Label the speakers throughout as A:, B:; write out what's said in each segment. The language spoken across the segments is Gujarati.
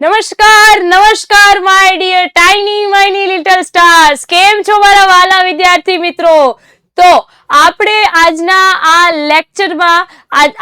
A: નમસ્કાર નમસ્કાર my dear tiny miny little stars, કેમ છો મારા વાલા વિદ્યાર્થી મિત્રો? તો આપણે આજના આ લેક્ચરમાં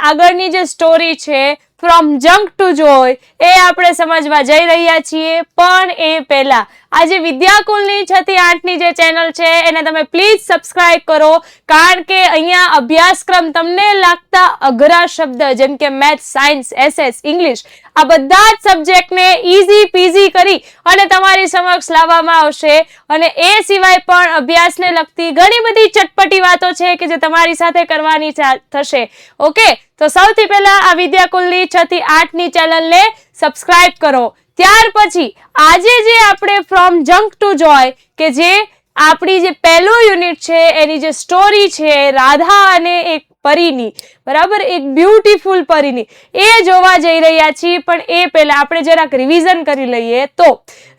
A: આગળની જે સ્ટોરી છે ફ્રોમ જંક ટુ જોય એ આપણે સમજવા જઈ રહ્યા છીએ. પણ એ પહેલા આજે વિદ્યાકુલની 6 થી 8 ની જે ચેનલ છે એને તમે પ્લીઝ સબસ્ક્રાઇબ કરો, કારણ કે અહીંયા અભ્યાસક્રમ તમને લાગતા અઘરા શબ્દ જેમ કે મેથ, સાયન્સ, એસએસ, ઇંગ્લિશ આ બધા જ સબ્જેક્ટને ઈઝી પીઝી કરી અને તમારી સમક્ષ લાવવામાં આવશે. અને એ સિવાય પણ અભ્યાસને લગતી ઘણી બધી ચટપટી વાતો છે કે જે તમારી સાથે કરવાની થશે. ઓકે, તો સૌથી પહેલા આ વિદ્યાકુલની 6 થી 8 ની ચેનલને સબસ્ક્રાઇબ કરો. ત્યાર પછી આજે જે આપણે ફ્રોમ જંક ટુ જોય કે જે આપણી જે પહેલું યુનિટ છે એની જે સ્ટોરી છે રાધા અને એક પરીની, બરાબર, એક બ્યુટીફુલ પરીની, એ જોવા જઈ રહ્યા છીએ. પણ એ પહેલા આપણે જરાક રિવિઝન કરી લઈએ. તો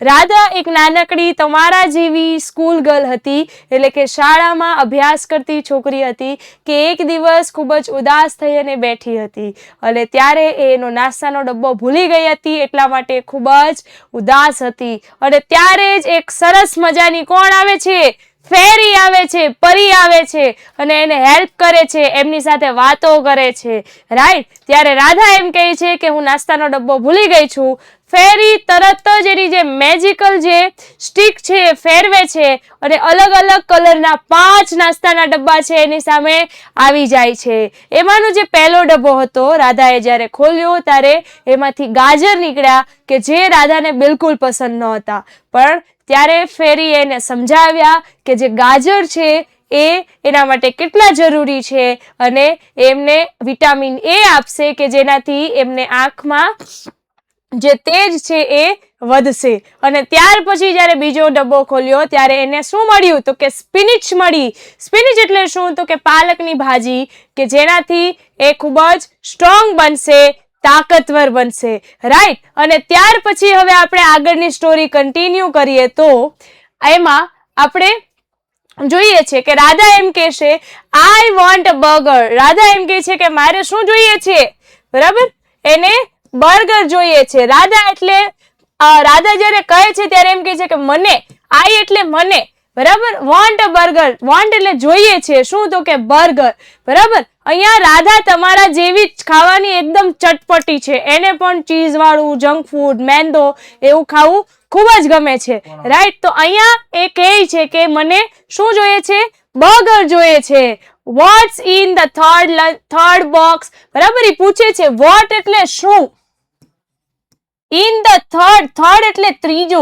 A: રાધા એક નાનકડી તમારા જેવી સ્કૂલ ગર્લ હતી, એટલે કે શાળામાં અભ્યાસ કરતી છોકરી હતી કે એક દિવસ ખૂબ જ ઉદાસ થઈ અને બેઠી હતી અને ત્યારે એનો નાસ્તાનો ડબ્બો ભૂલી ગઈ હતી, એટલા માટે ખૂબ જ ઉદાસ હતી. અને ત્યારે જ એક સરસ મજાની કોણ આવે છે? ફેરી આવે છે, પરી આવે છે અને એને હેલ્પ કરે છે, એમની સાથે વાતો કરે છે. રાઈટ? ત્યારે રાધા એમ કહે છે કે હું નાસ્તાનો ડબ્બો ભૂલી ગઈ છું. ફેરી તરત જ એની જે મેજિકલ જે સ્ટિક છે એ ફેરવે છે અને અલગ અલગ કલરના 5 નાસ્તાના ડબ્બા છે એની સામે આવી જાય છે. એમાંનો જે પહેલો ડબ્બો હતો રાધાએ જ્યારે ખોલ્યો ત્યારે એમાંથી ગાજર નીકળ્યા કે જે રાધાને બિલકુલ પસંદ નહોતા. પણ ત્યારે ફેરી એને સમજાવ્યા કે જે ગાજર છે એ એના માટે કેટલા જરૂરી છે અને એમને વિટામિન એ આપશે કે જેનાથી એમને આંખમાં જે તેજ છે એ વધશે. અને ત્યાર પછી જ્યારે બીજો ડબ્બો ખોલ્યો ત્યારે એને શું મળ્યું? તો કે સ્પિનિચ મળી. સ્પિનિચ એટલે શું? તો કે પાલકની ભાજી, કે જેનાથી એ ખૂબ જ સ્ટ્રોંગ બનશે, તાકાતવર બનશે. રાઈટ? અને ત્યાર પછી હવે આપણે આગળની સ્ટોરી કન્ટિન્યુ કરીએ તો એમાં આપણે જોઈએ છે કે રાધા એમ કહે છે I want a burger. Radha એમ કહે છે કે મારે શું જોઈએ છે? બરાબર, એને બર્ગર જોઈએ છે. રાધા જ્યારે કહે છે ત્યારે એમ કહે છે કે મને, આઈ એટલે મને, બરાબર, વોન્ટ અ બર્ગર, વોન્ટ એટલે જોઈએ છે, શું? તો કે બર્ગર. બરાબર, અહીંયા રાધા તમારા જેવી જ ખાવાની એકદમ ચટપટી છે, એને પણ ચીઝ વાળું, જંક ફૂડ, મેંદો એવું ખાવું ખૂબ જ ગમે છે. રાઈટ? તો અહીંયા એ કહે છે કે મને શું જોઈએ છે? બર્ગર જોઈએ છે. What's in the third box? બરાબર, એ પૂછે છે વોટ એટલે શું, ઇન ધ થર્ડ એટલે ત્રીજો,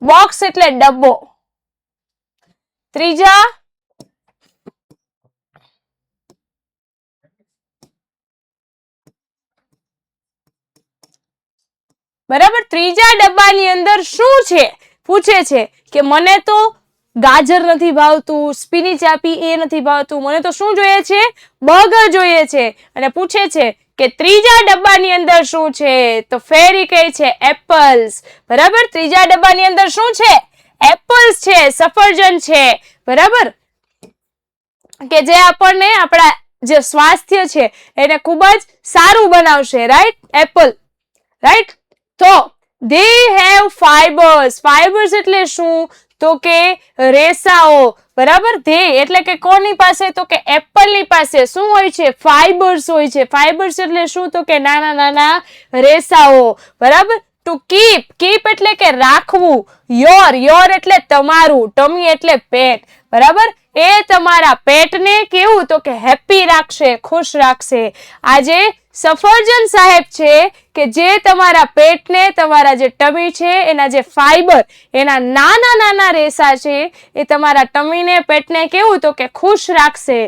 A: બોક્સ એટલે ડબ્બો, ત્રીજા બરાબર, ત્રીજા ડબ્બાની અંદર શું છે પૂછે છે કે મને તો ગાજર નથી ભાવતું, સ્પિનિચ આપી એ નથી ભાવતું, મને તો શું જોઈએ છે? બર્ગર જોઈએ છે. અને પૂછે છે કે ત્રીજા ડબ્બાની અંદર શું છે? તો ફેરી કહે છે એપલ્સ. બરાબર, ત્રીજા ડબ્બાની અંદર શું છે? એપલ્સ છે, સફરજન છે. બરાબર, કે જે આપણને આપણા જે સ્વાસ્થ્ય છે એને ખૂબ જ સારું બનાવશે. રાઈટ? એપલ. રાઈટ? તો they have fibers. ફાઈબર્સ એટલે શું? તો કે રેસાઓ. બરાબર, ધે એટલે કે કોની પાસે? તો કે એપલની પાસે શું હોય છે? ફાઈબર્સ હોય છે. ફાઈબર્સ એટલે શું? તો કે નાના નાના રેસાઓ. બરાબર, ટુ કીપ, કીપ એટલે કે રાખવું, યોર એટલે તમારું, ટમી એટલે પેટ. બરાબર, એ તમારા પેટને કેવું? તો કે હેપી રાખશે, ખુશ રાખશે. આજે સફરજન સાહેબ છે કે જે તમારા પેટને, તમારા જે ટમી છે એના જે ફાઈબર, એના નાના નાના રેસા છે એ તમારા ટમીને, પેટને કેવું? તો કે ખુશ રાખશે.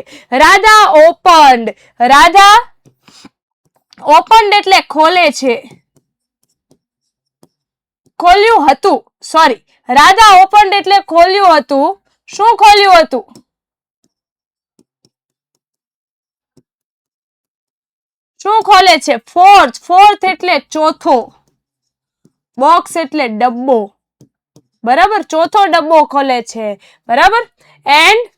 A: રાધા ઓપન્ડ. રાધા ઓપન્ડ એટલે ખોલે છે, ખોલ્યું હતું, સોરી, રાધા ઓપન્ડ એટલે ખોલ્યું હતું. શું ખોલ્યું હતું? શું ખોલે છે? ફોર્થ એટલે ચોથો, બોક્સ એટલે ડબ્બો. બરાબર, ચોથો ડબ્બો ખોલે છે. બરાબર, એન્ડ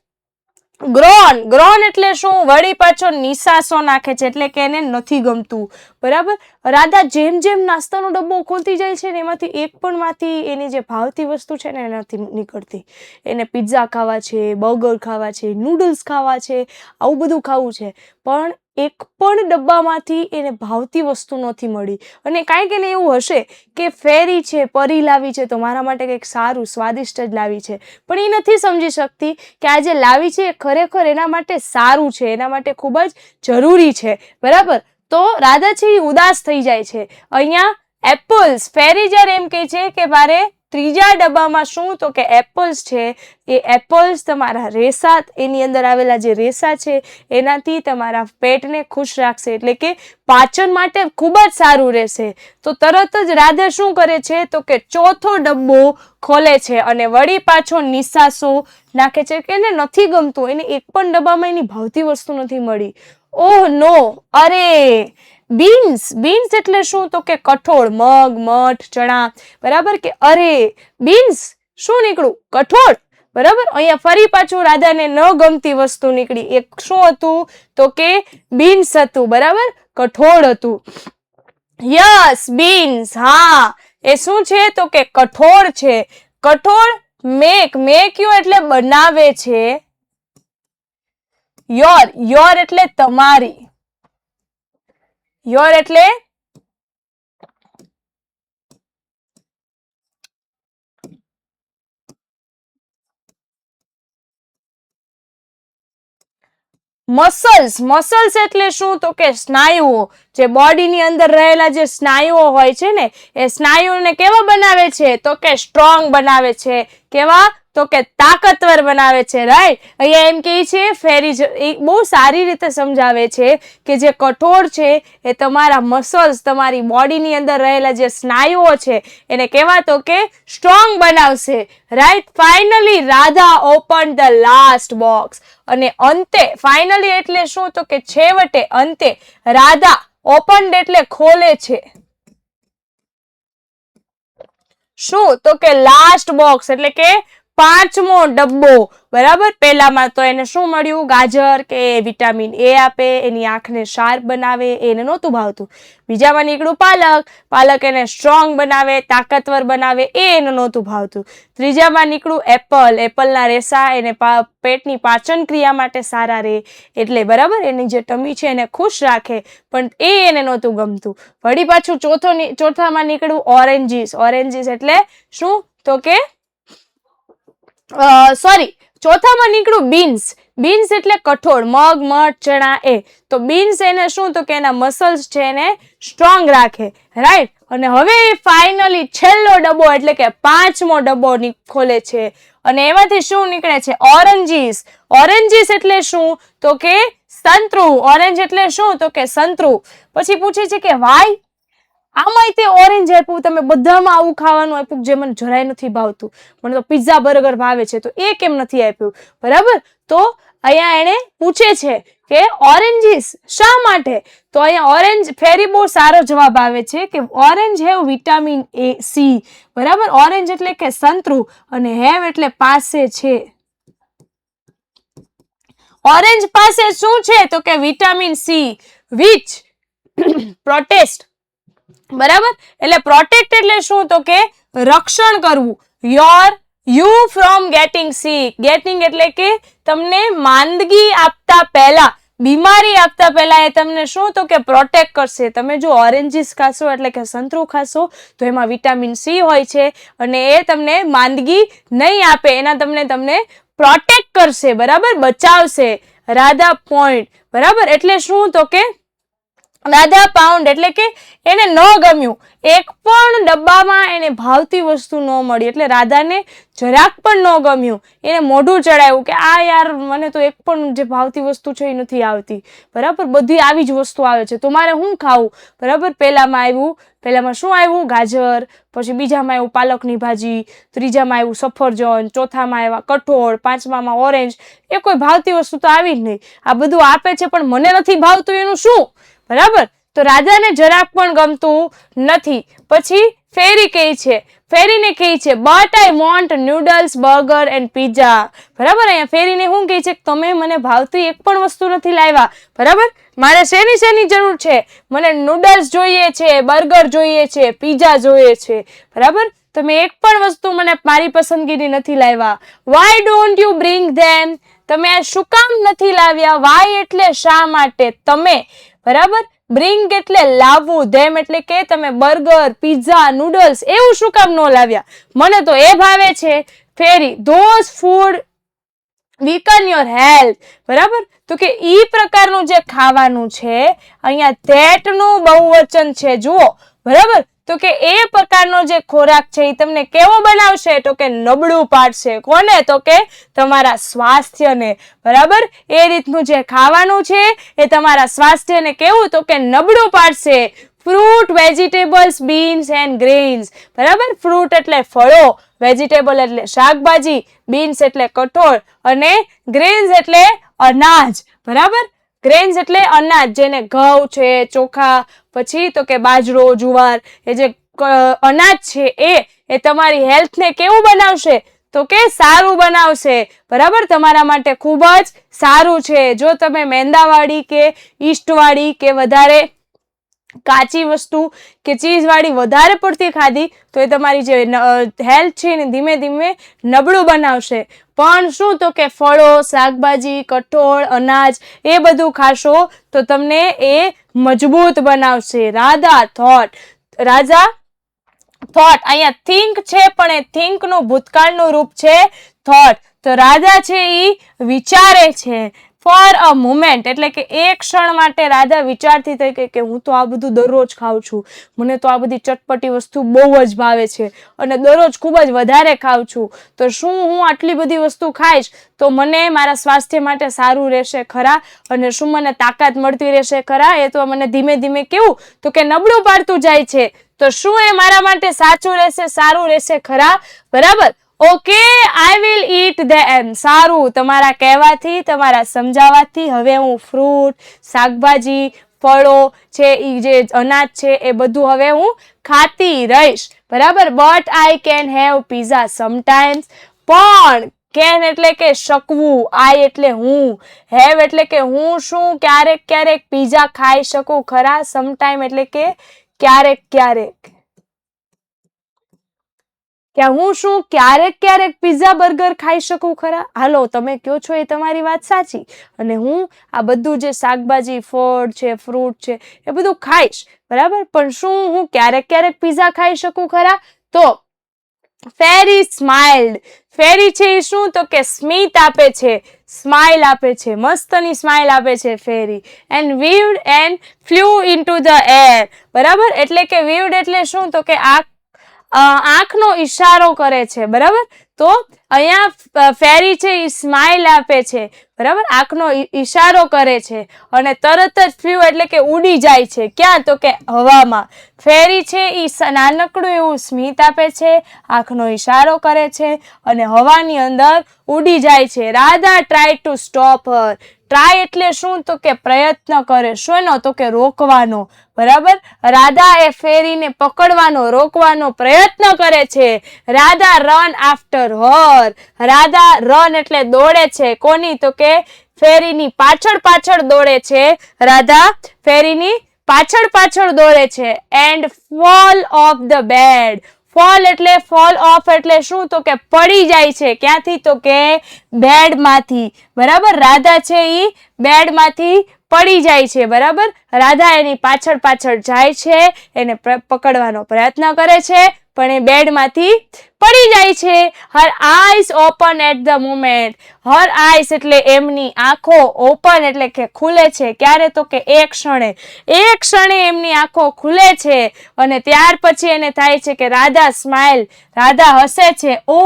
A: ગ્રોન, ગ્રોન એટલે શું? વળી પાછો નિસાસો નાખે છે, એટલે કે એને નથી ગમતું, બરાબર. રાધા જેમ જેમ નાસ્તાનો ડબ્બો ખોલતી જાય છે ને એમાંથી એક પણ માંથી એની જે ભાવતી વસ્તુ છે ને એ નથી નીકળતી. એને પિઝા ખાવા છે, બર્ગર ખાવા છે, નૂડલ્સ ખાવા છે, આવું બધું ખાવું છે, પણ એક પણ ડબ્બામાંથી એને ભાવતી વસ્તુ નથી મળી. અને કાંઈક એને એવું હશે કે ફેરી છે, પરી લાવી છે, તો મારા માટે કંઈક સારું સ્વાદિષ્ટ જ લાવી છે, પણ એ નથી સમજી શકતી કે આ જે લાવી છે એ ખરેખર એના માટે સારું છે, એના માટે ખૂબ જ જરૂરી છે, બરાબર. તો રાધા છે એ ઉદાસ થઈ જાય છે. અહીંયા એપલ્સ, ફેરી જ્યારે એમ કહે છે કે મારે ત્રીજા ડબ્બામાં શું? તો કે એપલ્સ છે. એ એપલ્સ તમારા રેસા, એની અંદર આવેલા જે રેસા છે એનાથી તમારા પેટને ખુશ રાખશે, એટલે કે પાચન માટે ખૂબ જ સારું રહેશે. તો તરત જ રાધા શું કરે છે? તો કે ચોથો ડબ્બો ખોલે છે અને વળી પાછો નિસાસો નાખે છે કે એને નથી ગમતું, એને એક પણ ડબ્બામાં એની ભાવતી વસ્તુ નથી મળી. ઓહ નો, અરે બીન્સ, બીન્સ એટલે શું? તો કે કઠોળ, મગ, મઠ, ચણા, બરાબર. કે અરે બીન્સ શું નીકળ્યું? કઠોળ, બરાબર. અહીંયા ફરી પાછું રાધાને ન ગમતી વસ્તુ નીકળી. એક શું હતું? તો કે બીન્સ હતું, બરાબર, કઠોળ હતું. યસ, બીન્સ, હા, એ શું છે? તો કે કઠોળ છે. કઠોળ મેક, મેક યુ એટલે બનાવે છે. યોર, યોર એટલે તમારી, યોર એટલે મસલ્સ, મસલ્સ એટલે શું? તો કે સ્નાયુઓ. જે બોડીની અંદર રહેલા જે સ્નાયુઓ હોય છે ને એ સ્નાયુઓને કેવા બનાવે છે? તો કે સ્ટ્રોંગ બનાવે છે. કેવા? તો કે તાકાતવર બનાવે છે, રાઈટ. અહીંયા એમ કહે છે ફેરી બહુ સારી રીતે સમજાવે છે કે જે કઠોળ છે એ તમારા મસલ્સ, તમારી બોડીની અંદર રહેલા જે સ્નાયુઓ છે એને કેવા? તો કે સ્ટ્રોંગ બનાવશે, right. Finally Radha open the last box. અને અંતે, ફાઇનલી એટલે શું? તો કે છેવટે, અંતે રાધા ઓપન એટલે ખોલે છે. શું? તો કે લાસ્ટ બોક્સ, એટલે કે પાંચમો ડબ્બો, બરાબર. પહેલામાં તો એને શું મળ્યું? ગાજર, કે વિટામિન એ આપે, એની આંખને શાર્પ બનાવે, એને નહોતું ભાવતું. બીજામાં નીકળ્યું પાલક, પાલક એને સ્ટ્રોંગ બનાવે, તાકાતવર બનાવે, એને નહોતું ભાવતું. ત્રીજામાં નીકળ્યું એપલ, એપલના રેસા એને પેટની પાચન ક્રિયા માટે સારા રહે, એટલે બરાબર એની જે ટમી છે એને ખુશ રાખે, પણ એને નહોતું ગમતું. વળી પાછું ચોથામાં નીકળ્યું ઓરેન્જીસ, ઓરેન્જીસ એટલે શું? તો કે સોરી, ચોથામાં નીકળ્યું બીન્સ, બીન્સ એટલે કઠોળ, મગ, મઠ, ચણા, એ. તો બીન્સ એને શું? તો કે એના મસલ્સ છે એને સ્ટ્રોંગ રાખે, રાઈટ. અને હવે ફાઇનલી છેલ્લો ડબ્બો એટલે કે પાંચમો ડબ્બો ખોલે છે અને એમાંથી શું નીકળે છે? ઓરેન્જીસ. ઓરેન્જીસ એટલે શું? તો કે સંતરું. ઓરેન્જ એટલે શું? તો કે સંતરું. પછી પૂછે છે કે વાય? આમાંય તે ઓરેન્જ આપ્યું, તમે બધામાં આવું ખાવાનું આપ્યું જે મને જરાય નથી ભાવતું, મને તો પિઝા બર્ગર ભાવે છે, તો એ કેમ નથી આપ્યું? બરાબર. તો અહીંયા એને પૂછે છે કે ઓરેન્જીસ શા માટે? તો અહીંયા ઓરેન્જ, ફેરી બહુ સારો જવાબ આવે છે કે orange have vitamin A, C, બરાબર. ઓરેન્જ એટલે કે સંતરું અને હેવ એટલે પાસે છે. ઓરેન્જ પાસે શું છે? તો કે વિટામિન સી, વિચ પ્રોટેસ્ટ, બરાબર. એટલે પ્રોટેક્ટ એટલે શું? તો કે રક્ષણ કરવું. You from getting sick, getting એટલે કે તમને માંદગી આપતા પહેલા, બીમારી આપતા પહેલા એ તમને શું? તો કે પ્રોટેક્ટ કરશે. તમે જો ઓરેન્જીસ ખાશો એટલે કે સંતરું ખાશો તો એમાં વિટામિન સી હોય છે અને એ તમને માંદગી નહીં આપે, એના તમને પ્રોટેક્ટ કરશે, બરાબર, બચાવશે. રાધા પોઈન્ટ, બરાબર. એટલે શું? તો કે રાધા પાઉન્ડ એટલે કે એને ન ગમ્યું, એક પણ ડબ્બામાં એને ભાવતી વસ્તુ ન મળી, એટલે રાધાને જરાક પણ ન ગમ્યું. એને મોઢું ચડાવ્યું કે આ યાર, મને તો એક પણ જે ભાવતી વસ્તુ છે એ નથી આવતી, બરાબર. બધી આવી જ વસ્તુ આવે છે, તો મારે શું ખાવું? બરાબર. પહેલામાં શું આવ્યું? ગાજર. પછી બીજામાં આવ્યું પાલકની ભાજી, ત્રીજામાં આવ્યું સફરજન, ચોથામાં આવ્યા કઠોળ, પાંચમામાં ઓરેન્જ. એ કોઈ ભાવતી વસ્તુ તો આવી જ નહીં. આ બધું આપે છે પણ મને નથી ભાવતું, એનું શું? બરાબર. તો રાધાને જરાક પણ ગમતું નથી. પછી ફેરી કહે છે, ફેરીને કહે છે but I want noodles, burger and pizza. બરાબર, અહીંયા ફેરીને શું કહે છે? તમે મને ભાવતી એક પણ વસ્તુ નથી લાવ્યા. બરાબર, મારે શેની જરૂર છે? મને નૂડલ્સ જોઈએ છે, બર્ગર જોઈએ છે, પીઝા જોઈએ છે. બરાબર, તમે એક પણ વસ્તુ મને મારી પસંદગીની નથી લાવ્યા. વાય ડોન્ટ યુ બ્રિંગ ધેમ? તમે આ શું કામ નથી લાવ્યા? વાય એટલે શા માટે, તમે. બરાબર, બ્રિંગ એટલે લાવવું, ધેમ એટલે કે તમે બર્ગર, પીઝા, નૂડલ્સ એવું શું કામ ન લાવ્યા? મને તો એ ભાવે છે. Fairy, those food weaken your health. બરાબર, તો કે ઈ પ્રકારનું જે ખાવાનું છે, અહીંયા that નું બહુવચન છે, જુઓ. બરાબર, તો કે એ પ્રકારનો જે ખોરાક છે એ તમને કેવો બનાવશે? તો કે નબળું પાડશે. કોને? તો કે તમારા સ્વાસ્થ્યને. બરાબર, એ રીતનું જે ખાવાનું છે એ તમારા સ્વાસ્થ્યને કેવું? તો કે નબળું પાડશે. Fruit, vegetables, beans and grains. બરાબર, ફ્રૂટ એટલે ફળો, વેજીટેબલ એટલે શાકભાજી, બીન્સ એટલે કઠોળ અને ગ્રેન્સ એટલે અનાજ. બરાબર, ગ્રેન્સ એટલે અનાજ, જેને ઘઉં છે, ચોખા, પછી તો કે બાજરો, જુવાર, એ જે અનાજ છે એ તમારી હેલ્થને કેવું બનાવશે? તો કે સારું બનાવશે. બરાબર, તમારા માટે ખૂબ જ સારું છે. જો તમે મેંદાવાળી કે ઈસ્ટવાળી કે વધારે કાચી વસ્તુ કે ચીઝ વાળી વધારે પડતી ખાધી તો એ તમારી જે હેલ્થ છે એને ધીમે ધીમે નબળું બનાવશે. પણ શું? તો કે ફળો, શાકભાજી, કઠોળ, અનાજ એ બધું ખાશો તો તમને એ મજબૂત બનાવશે. રાધા થોટ, રાજા થોટ, અહીંયા થિંક છે પણ એ થિંક નું ભૂતકાળનું રૂપ છે થોટ. તો રાધા છે ઈ વિચારે છે. ફોર અ મોમેન્ટ એટલે કે એક ક્ષણ માટે રાધા વિચારતી થઈ કે હું તો આ બધું દરરોજ ખાઉં છું, મને તો આ બધી ચટપટી વસ્તુ બહુ જ ભાવે છે અને દરરોજ ખૂબ જ વધારે ખાઉં છું, તો શું હું આટલી બધી વસ્તુ ખાઈશ તો મને મારા સ્વાસ્થ્ય માટે સારું રહેશે ખરા? અને શું મને તાકાત મળતી રહેશે ખરા? એ તો મને ધીમે ધીમે કેવું? તો કે નબળું પાડતું જાય છે. તો શું એ મારા માટે સાચું રહેશે, સારું રહેશે ખરા? બરાબર, ઓકે, આઈ વિલ ઈટ ધેમ. સારું, તમારા કહેવાથી, તમારા સમજાવવાથી હવે હું ફ્રૂટ, શાકભાજી, ફળો છે, ઈ જે અનાજ છે એ બધું હવે હું ખાતી રહીશ. બરાબર, but I can have pizza sometimes. પણ કેન એટલે કે શકવું, આઈ એટલે હું, હેવ એટલે કે હું શું ક્યારેક ક્યારેક પીઝા ખાઈ શકું ખરા? સમટાઈમ એટલે કે ક્યારેક ક્યારેક. કે હું શું ક્યારેક ક્યારેક પીઝા, બર્ગર ખાઈ શકું ખરા? હાલો, તમે કહો છો એ તમારી વાત સાચી અને હું આ બધું જે શાકભાજી, ફળ છે, ફ્રૂટ છે એ બધું ખાઈશ. બરાબર, પણ શું હું ક્યારેક ક્યારેક પીઝા ખાઈ શકું ખરા? તો ફેરી સ્માઇલ્ડ. ફેરી છે એ શું? તો કે સ્મિત આપે છે, સ્માઇલ આપે છે, મસ્તની સ્માઇલ આપે છે fairy. And weaved and flew into the air. બરાબર, એટલે કે વીવ્ડ એટલે શું? તો કે આંખનો ઈશારો કરે છે. બરાબર, તો અહીંયા ફેરી છે એ સ્માઇલ આપે છે. બરાબર, આંખનો ઈશારો કરે છે અને તરત જ ફ્લ્યુ એટલે કે ઉડી જાય છે. ક્યાં? તો કે હવામાં. ફેરી છે એ નાનકડું એવું સ્મિત આપે છે, આંખનો ઈશારો કરે છે અને હવાની અંદર ઉડી જાય છે. Radha try to stop Har. Try એટલે શું? તો કે પ્રયત્ન કરે. શોનો? તો કે રોકવાનો. બરાબર, રાધા એ ફેરીને પકડવાનો, રોકવાનો પ્રયત્ન કરે છે. રાધા રન આફ્ટર હર. રાધા રન એટલે દોડે છે. કોની? તો કે ફેરીની પાછળ પાછળ દોડે છે. રાધા ફેરીની પાછળ પાછળ દોડે છે. And fall of the bed. Fall એટલે ફોલ ઓફ એટલે શું? તો કે પડી જાય છે. ક્યાંથી? તો કે બેડમાંથી. બરાબર, રાધા છે ઈ બેડમાંથી પડી જાય છે. બરાબર, રાધા એની પાછળ પાછળ જાય છે, એને પકડવાનો પ્રયત્ન કરે છે પણ એ બેડમાંથી પડી જાય છે. Her eyes open at the moment. Her eyes એટલે એમની આંખો, ઓપન એટલે કે ખુલે છે. ક્યારે? તો કે એક ક્ષણે. એક ક્ષણે એમની આંખો ખુલે છે અને ત્યાર પછી એને થાય છે કે રાધા સ્માઇલ. રાધા હસે છે. ઓ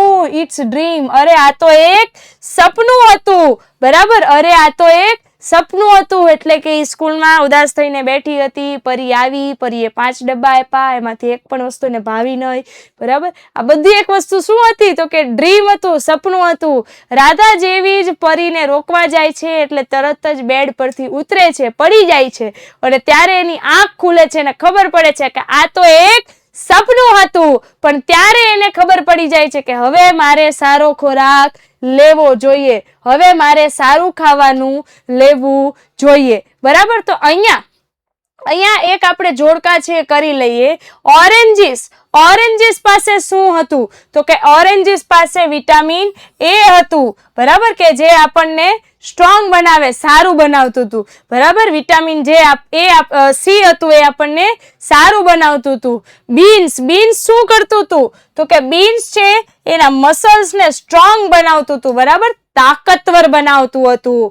A: ઇટ્સ ડ્રીમ. અરે આ તો એક સપનું હતું. બરાબર, અરે આ તો એક સપનું હતું. એટલે કે સ્કૂલમાં ઉદાસ થઈને બેઠી હતી, પરી આવી, પરીએ 5 ડબ્બા આપ્યા, એમાંથી એક પણ વસ્તુ એને ભાવી નહીં. બરાબર, આ બધી એક વસ્તુ શું હતી? તો કે ડ્રીમ હતું, સપનું હતું. રાધા જેવી જ પરીને રોકવા જાય છે એટલે તરત જ બેડ પરથી ઉતરે છે, પડી જાય છે અને ત્યારે એની આંખ ખુલે છે અને ખબર પડે છે કે આ તો એક સપનું હતું, પણ ત્યારે એને ખબર પડી જાય છે કે હવે મારે સારો ખોરાક લેવો જોઈએ, હવે મારે સારું ખાવાનું લેવું જોઈએ. બરાબર, તો અહીંયા એક આપણે જોડકા છે કરી લઈએ. ઓરેન્જીસ પાસે શું હતું? તો કે ઓરેન્જીસ પાસે વિટામિન એ હતું. બરાબર, કે જે આપણને સ્ટ્રોંગ બનાવે, સારું બનાવતું હતું. બરાબર, વિટામિન સી હતું, એ આપણને સારું બનાવતું હતું. બીન્સ શું કરતું હતું? તો કે બીન્સ છે એના મસલ્સ ને સ્ટ્રોંગ બનાવતું હતું. બરાબર, તાકતવર બનાવતું હતું.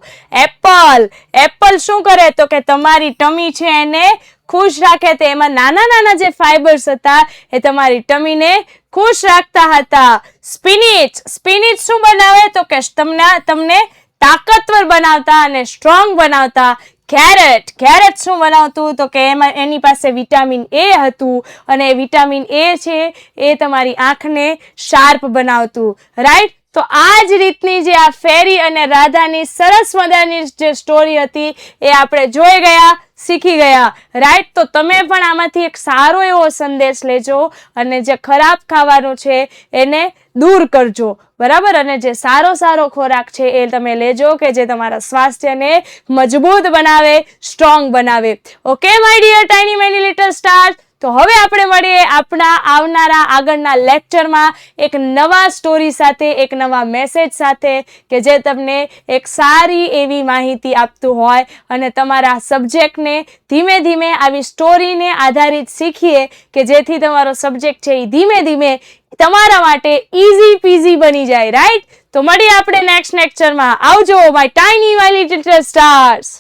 A: એપલ શું કરે? તો કે તમારી ટમી છે એને ખુશ રાખે તે. એમાં નાના જે ફાઈબર્સ હતા એ તમારી ટમીને ખુશ રાખતા હતા. સ્પિનિચ શું બનાવે? તો કે તમને તાકતવર બનાવતા અને સ્ટ્રોંગ બનાવતા. કેરેટ શું બનાવતું? તો કે એની પાસે વિટામિન એ હતું, અને વિટામિન એ છે એ તમારી આંખને શાર્પ બનાવતું. રાઈટ, તો આ જ રીતની જે આ ફેરી અને રાધાની સરસ મજાની જે સ્ટોરી હતી એ આપણે જોઈ ગયા, શીખી ગયા. રાઈટ, તો તમે પણ આમાંથી એક સારો એવો સંદેશ લેજો અને જે ખરાબ ખાવાનું છે એને દૂર કરજો. બરાબર, અને જે સારો ખોરાક છે એ તમે લેજો કે જે તમારા સ્વાસ્થ્યને મજબૂત બનાવે, સ્ટ્રોંગ બનાવે. Okay my dear tiny many little stars, તો હવે આપણે મળીએ આપણા આવનારા આગળના લેક્ચરમાં એક નવા સ્ટોરી સાથે, એક નવા મેસેજ સાથે કે જે તમને એક સારી એવી માહિતી આપતું હોય અને તમારા સબ્જેક્ટને ધીમે ધીમે આવી સ્ટોરીને આધારિત શીખીએ કે જેથી તમારો સબ્જેક્ટ છે એ ધીમે ધીમે તમારા માટે ઈઝી પીઝી બની જાય. રાઈટ, તો મળીએ આપણે નેક્સ્ટ લેક્ચરમાં. આવજો my tiny my little stars.